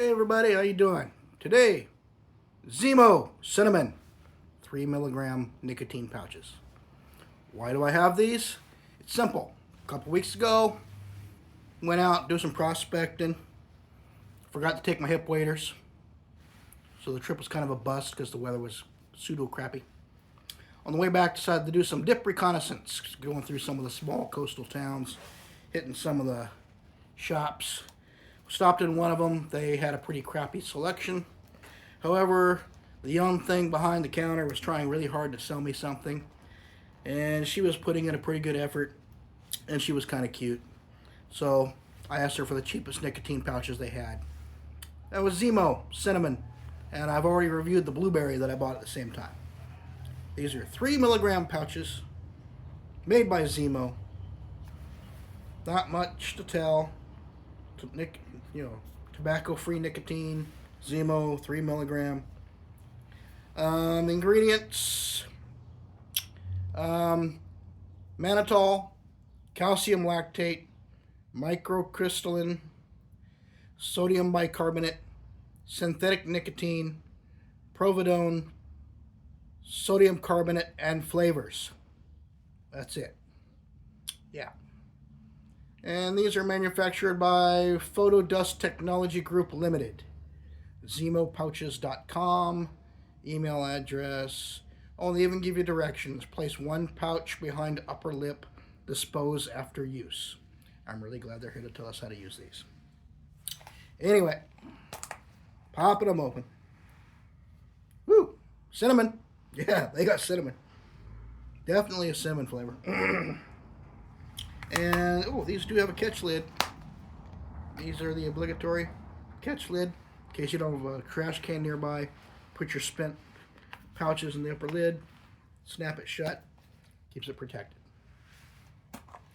Hey everybody, how you doing? Today, Zimo cinnamon, 3 milligram nicotine pouches. Why do I have these? It's simple. A couple weeks ago, went out, do some prospecting, forgot to take my hip waders, so the trip was kind of a bust because the weather was pseudo crappy. On the way back, decided to do some dip reconnaissance, going through some of the small coastal towns, hitting some of the shops. Stopped in one of them. They had a pretty crappy selection. However, the young thing behind the counter was trying really hard to sell me something, and she was putting in a pretty good effort, and she was kind of cute. So I asked her for the cheapest nicotine pouches they had. That was Zimo cinnamon, and I've already reviewed the blueberry that I bought at the same time. These are 3 milligram pouches made by Zimo. Not much to tell. Tobacco-free nicotine, Zimo, 3 milligram. Ingredients: mannitol, calcium lactate, microcrystalline, sodium bicarbonate, synthetic nicotine, providone, sodium carbonate, and flavors. That's it. Yeah. And these are manufactured by Photo Dust Technology Group Limited. ZimoPouches.com, email address. Oh, they even give you directions. Place 1 pouch behind upper lip. Dispose after use. I'm really glad they're here to tell us how to use these. Anyway, popping them open. Woo! Cinnamon. Yeah, they got cinnamon. Definitely a cinnamon flavor. And, oh, these do have a catch lid. These are the obligatory catch lid. In case you don't have a trash can nearby, put your spent pouches in the upper lid, snap it shut, keeps it protected.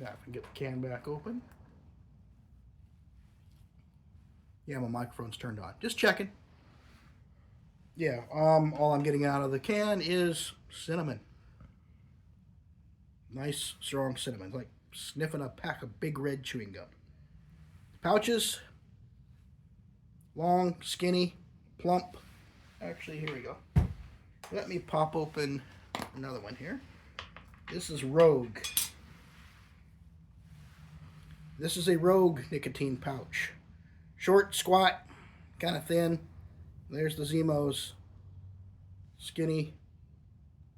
Now, if I can get the can back open. Yeah, my microphone's turned on. Just checking. Yeah, all I'm getting out of the can is cinnamon. Nice, strong cinnamon, like sniffing a pack of big red chewing gum. Pouches, long, skinny, plump. Actually, here we go. Let me pop open another one here. This is Rogue. This is a Rogue nicotine pouch. Short, squat, kind of thin. There's the Zimo's. Skinny,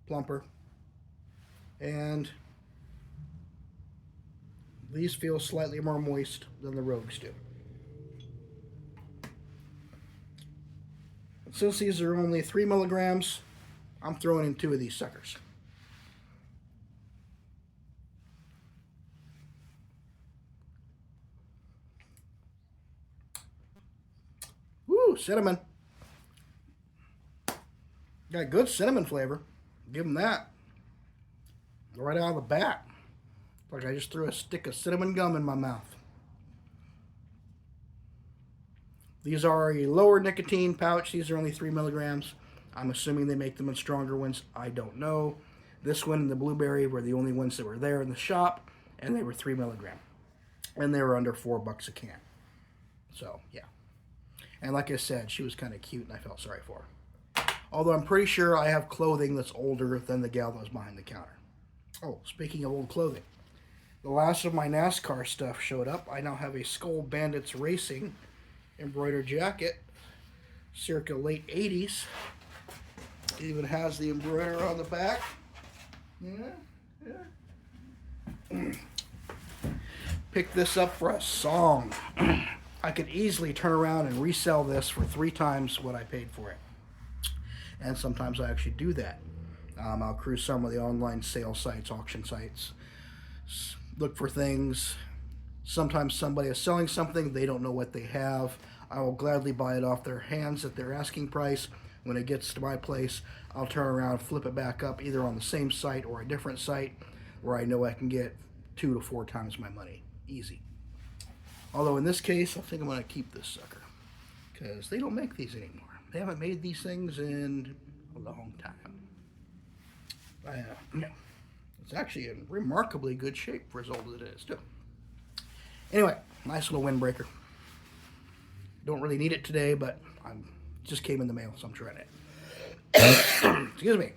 plumper. And these feel slightly more moist than the Rogues do. And since these are only 3 milligrams, I'm throwing in 2 of these suckers. Woo, cinnamon. Got good cinnamon flavor. Give them that. Right out of the bat. Like I just threw a stick of cinnamon gum in my mouth. These are a lower nicotine pouch. These are only 3 milligrams. I'm assuming they make them in stronger ones. I don't know. This one and the blueberry were the only ones that were there in the shop, and they were 3 milligram. And they were under $4 a can. So, yeah. And like I said, she was kind of cute, and I felt sorry for her. Although I'm pretty sure I have clothing that's older than the gal that was behind the counter. Oh, speaking of old clothing. The last of my NASCAR stuff showed up. I now have a Skull Bandits Racing embroidered jacket, circa late 80s. It even has the embroider on the back. Yeah. Picked this up for a song. I could easily turn around and resell this for 3 times what I paid for it. And sometimes I actually do that. I'll cruise some of the online sale sites, auction sites, look for things. Sometimes somebody is selling something, they don't know what they have. I will gladly buy it off their hands at their asking price. When it gets to my place, I'll turn around, flip it back up either on the same site or a different site where I know I can get 2 to 4 times my money. Easy. Although in this case, I think I'm going to keep this sucker because they don't make these anymore. They haven't made these things in a long time. It's actually in remarkably good shape for as old as it is, too. Anyway, nice little windbreaker. Don't really need it today, but it just came in the mail, so I'm trying it. Excuse me.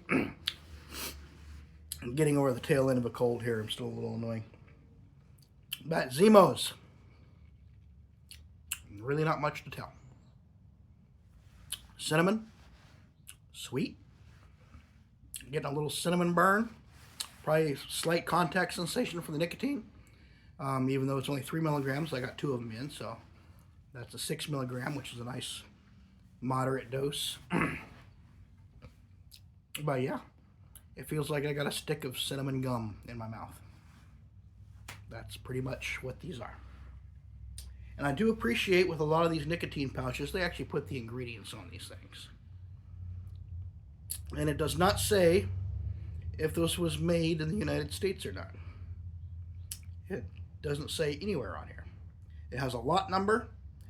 I'm getting over the tail end of a cold here. I'm still a little annoying. But Zimo's. Really not much to tell. Cinnamon. Sweet. Getting a little cinnamon burn. Probably slight contact sensation from the nicotine. Even though it's only 3 milligrams, I got 2 of them in, so that's a 6 milligram, which is a nice moderate dose. But yeah, it feels like I got a stick of cinnamon gum in my mouth. That's pretty much what these are. And I do appreciate with a lot of these nicotine pouches, they actually put the ingredients on these things. And it does not say if this was made in the United States or not. It doesn't say anywhere on here. It has a lot number,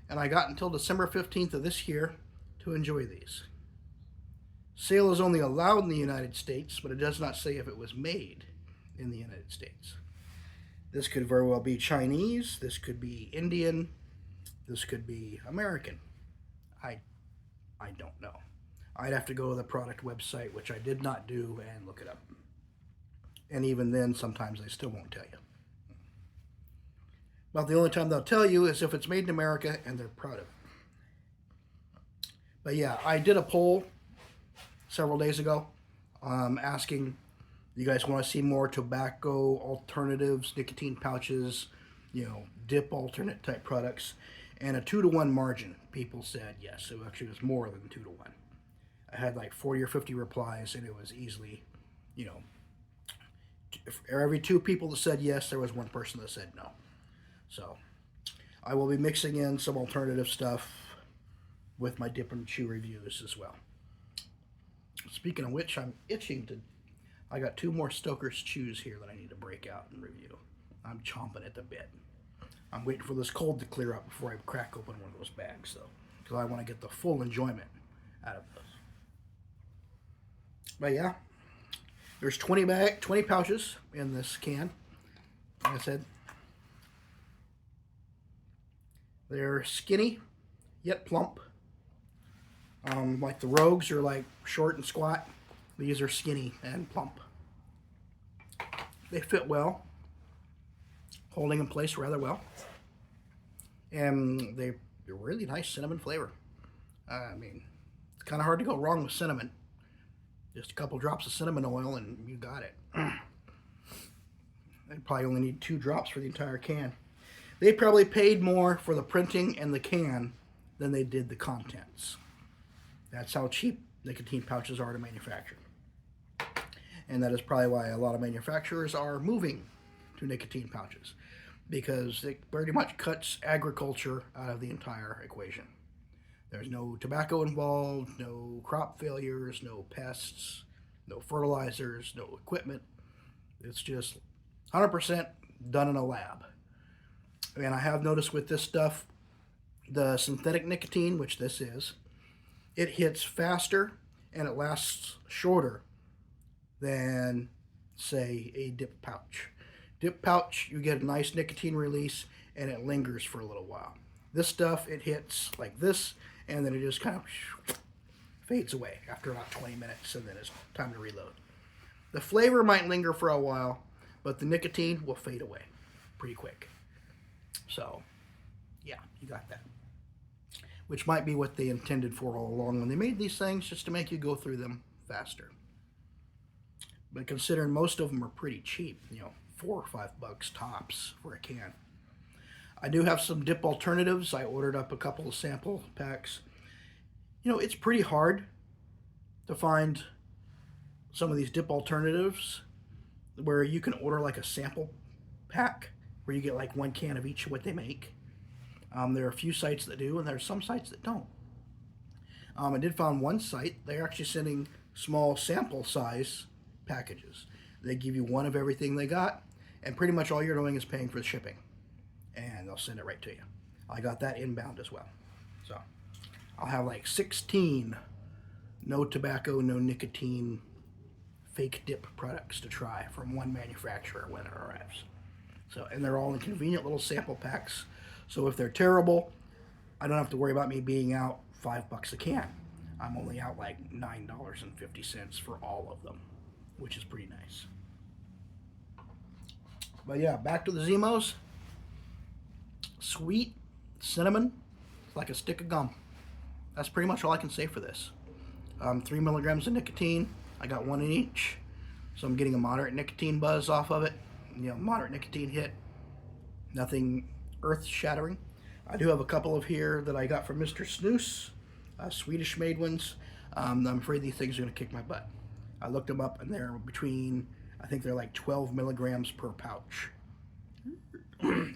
and I got until December 15th of this year to enjoy these. Sale is only allowed in the United States, but it does not say if it was made in the United States. This could very well be Chinese, this could be Indian, this could be American. I don't know. I'd have to go to the product website, which I did not do, and look it up. And even then, sometimes they still won't tell you. About the only time they'll tell you is if it's made in America and they're proud of it. But yeah, I did a poll several days ago asking, you guys want to see more tobacco alternatives, nicotine pouches, dip alternate type products, and a 2-to-1 margin. People said yes. It actually was more than 2-to-1. I had like 40 or 50 replies, and it was easily, for every 2 people that said yes, there was 1 person that said no. So I will be mixing in some alternative stuff with my dip and chew reviews as well. Speaking of which, I'm itching to... I got 2 more Stoker's Chews here that I need to break out and review. I'm chomping at the bit. I'm waiting for this cold to clear up before I crack open one of those bags, though, because I want to get the full enjoyment out of those. But yeah, there's 20 pouches in this can. Like I said, they're skinny yet plump. Like the Rogues are like short and squat. These are skinny and plump. They fit well, holding in place rather well, and they're really nice cinnamon flavor. I mean, it's kind of hard to go wrong with cinnamon. Just a couple drops of cinnamon oil and you got it. They probably only need 2 drops for the entire can. They probably paid more for the printing and the can than they did the contents. That's how cheap nicotine pouches are to manufacture. And that is probably why a lot of manufacturers are moving to nicotine pouches, because it pretty much cuts agriculture out of the entire equation. There's no tobacco involved, no crop failures, no pests, no fertilizers, no equipment. It's just 100% done in a lab. And I have noticed with this stuff, the synthetic nicotine, which this is, it hits faster and it lasts shorter than, say, a dip pouch. Dip pouch, you get a nice nicotine release and it lingers for a little while. This stuff, it hits like this and then it just kind of fades away after about 20 minutes, and then it's time to reload. The flavor might linger for a while, but the nicotine will fade away pretty quick. So, yeah, you got that. Which might be what they intended for all along when they made these things, just to make you go through them faster. But considering most of them are pretty cheap, $4 or $5 tops for a can. I do have some dip alternatives. I ordered up a couple of sample packs. It's pretty hard to find some of these dip alternatives where you can order like a sample pack where you get like 1 can of each of what they make. There are a few sites that do, and there are some sites that don't. I did find one site, they're actually sending small sample size packages. They give you 1 of everything they got, and pretty much all you're doing is paying for the shipping. And they'll send it right to you. I got that inbound as well. So I'll have like 16 no tobacco, no nicotine fake dip products to try from one manufacturer when it arrives. So, and they're all in convenient little sample packs. So if they're terrible, I don't have to worry about me being out $5 a can. I'm only out like $9.50 for all of them, which is pretty nice. But yeah, back to the Zimos. Sweet cinnamon, like a stick of gum. That's pretty much all I can say for this. 3 milligrams of nicotine. I got one in each, so I'm getting a moderate nicotine buzz off of it. Moderate nicotine hit. Nothing earth-shattering. I do have a couple of here that I got from Mr. Snooze, Swedish-made ones. I'm afraid these things are going to kick my butt. I looked them up, and they're between, I think they're like 12 milligrams per pouch.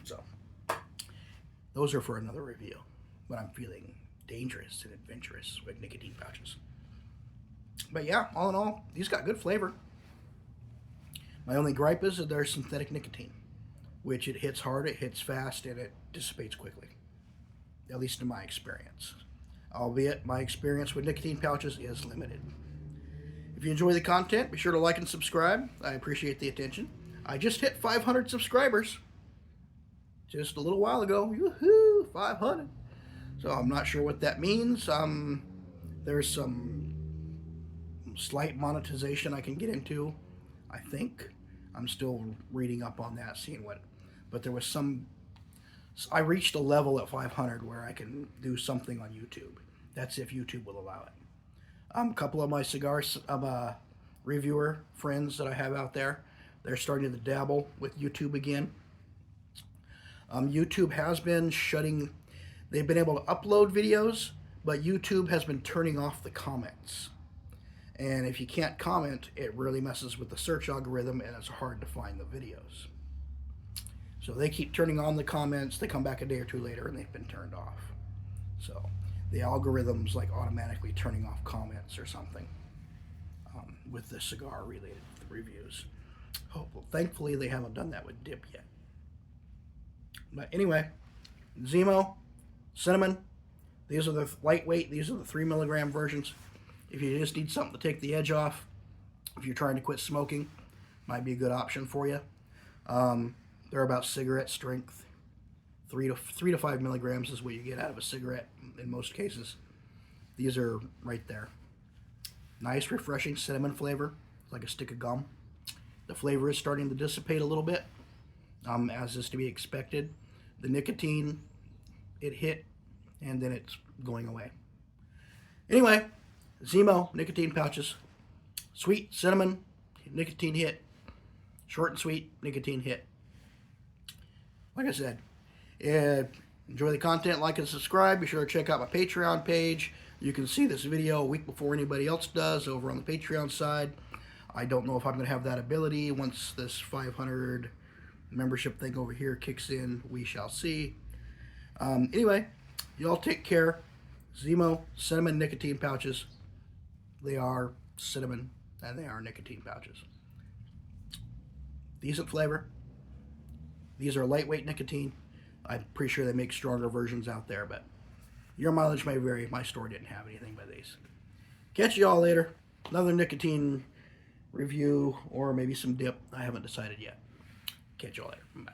So, those are for another review, when I'm feeling dangerous and adventurous with nicotine pouches. But yeah, all in all, these got good flavor. My only gripe is that they're synthetic nicotine, which it hits hard, it hits fast, and it dissipates quickly. At least in my experience. Albeit, my experience with nicotine pouches is limited. If you enjoy the content, be sure to like and subscribe. I appreciate the attention. I just hit 500 subscribers just a little while ago. Woohoo! 500. So I'm not sure what that means. There's some slight monetization I can get into, I think. I'm still reading up on that, seeing what. But there was some. I reached a level at 500 where I can do something on YouTube. That's if YouTube will allow it. A couple of my cigar reviewer friends that I have out there, they're starting to dabble with YouTube again. YouTube has been shutting. They've been able to upload videos, but YouTube has been turning off the comments. And if you can't comment, it really messes with the search algorithm, and it's hard to find the videos. So they keep turning on the comments. They come back a day or two later, and they've been turned off. So the algorithm's like automatically turning off comments or something with the cigar-related reviews. Oh, well, thankfully, they haven't done that with dip yet. But anyway, Zimo, cinnamon. These are the lightweight. These are the 3 milligram versions. If you just need something to take the edge off, if you're trying to quit smoking, might be a good option for you. They're about cigarette strength. 3 to 5 milligrams is what you get out of a cigarette in most cases. These are right there. Nice, refreshing cinnamon flavor, like a stick of gum. The flavor is starting to dissipate a little bit, as is to be expected. The nicotine, it hit, and then it's going away. Anyway, Zimo nicotine pouches. Sweet, cinnamon, nicotine hit. Short and sweet, nicotine hit. Like I said, enjoy the content, like and subscribe. Be sure to check out my Patreon page. You can see this video a week before anybody else does over on the Patreon side. I don't know if I'm going to have that ability once this 500 membership thing over here kicks in. We shall see. Anyway, y'all take care. Zimo cinnamon nicotine pouches. They are cinnamon and they are nicotine pouches. Decent flavor. These are lightweight nicotine. I'm pretty sure they make stronger versions out there, but your mileage may vary. My store didn't have anything but these. Catch you all later. Another nicotine review or maybe some dip. I haven't decided yet. Catch you all later. Bye.